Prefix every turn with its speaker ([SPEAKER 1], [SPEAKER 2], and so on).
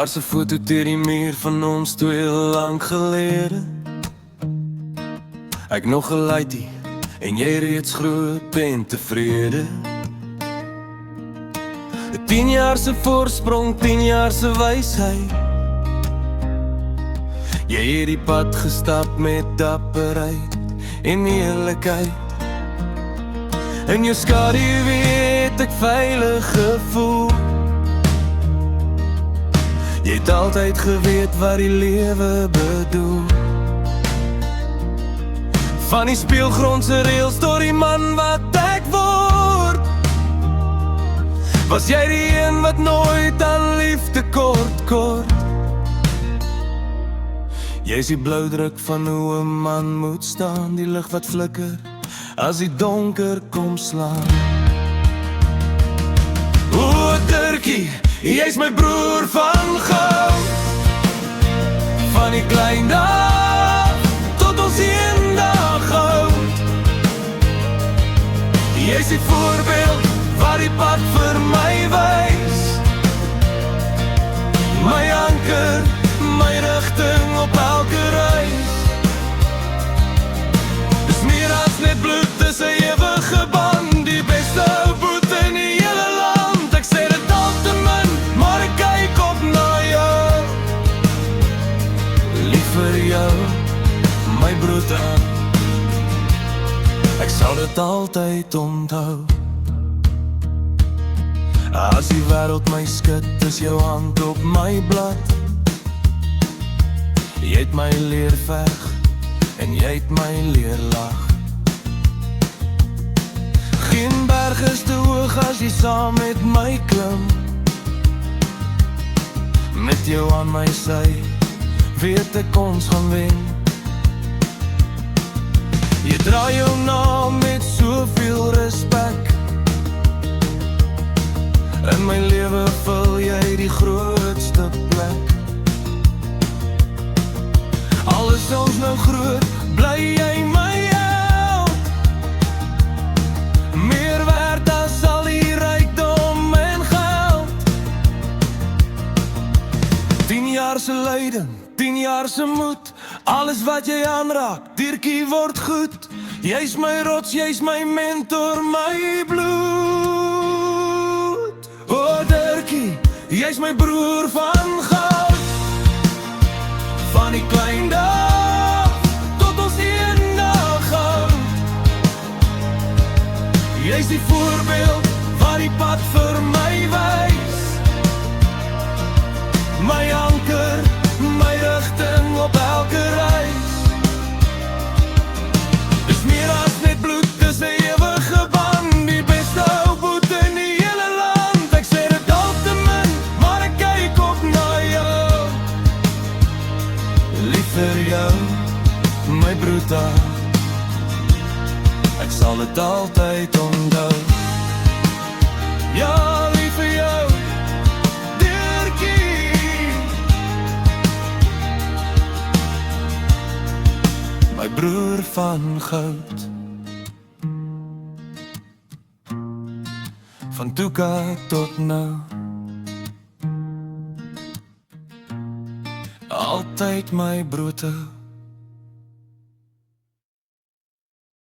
[SPEAKER 1] Daar's 'n foto teen die muur van ons twee lank gelede. Ek nog 'n laaitjie en jy reeds groot en tevrede. 10 jaar se voorsprong, 10 jaar se wysheid. Jy het die pad gestap met dapperheid en eerlikheid. In jou skadu weet ek veilig gevoel. Jy het altyd geweet wat die lewe bedoel. Van die speelgrondse reëls tot die man wat ek word, was jy die een wat nooit aan liefde kort. Jy is die bloudruk van hoe 'n man moet staan, die lig wat flikker as die donker kom slaan. O, Dirkie, jy's my broer van goud, van die klein dag tot ons eendag oud. Jy's die voorbeeld wat die pad vir my wys, my anker, my rigting op elke reis. Dis meer as net bloed, dis 'n ewige band, die beste ou boet in die hele land. Ek sê dit al te min, maar ek kyk op na jou. Lief vir jou, my broeder, ek sal dit altyd onthou. As die wêreld my skud, is jou hand op my blad. Jy het my leer veg en jy het my leer lag. Geen berg is te hoog as jy saam met my klim. Met jou aan my sy, weet ek ons gaan wen. Jy dra jou naam met soveel respek. In my lewe vul jy die grootste plek. Al is ons nou groot, bly jy my held. Meer werd as al die rykdom en geld. 10 jaar se lyding, 10 jaar se moed. Alles wat jy aanraak, Dirkie word goed. Jy's my rots, jy's my mentor, my bloed. O, Dirkie, jy's my broer van goud, van die klein dag tot ons eendag oud. Jy's die voorbeeld wat die pad vir my wys, my anker, my rigting op elke reis. Dis meer as net bloed, dis 'n ewige band, die beste ou boet in die hele land. Ek sê dit al te min, maar ek kyk op na jou. Lief vir jou, my broeder, ek sal dit altyd onthou. Ja, lief vir jou, Dirkie, my broer van goud. Van Tuka tot nou, altyd my broeder.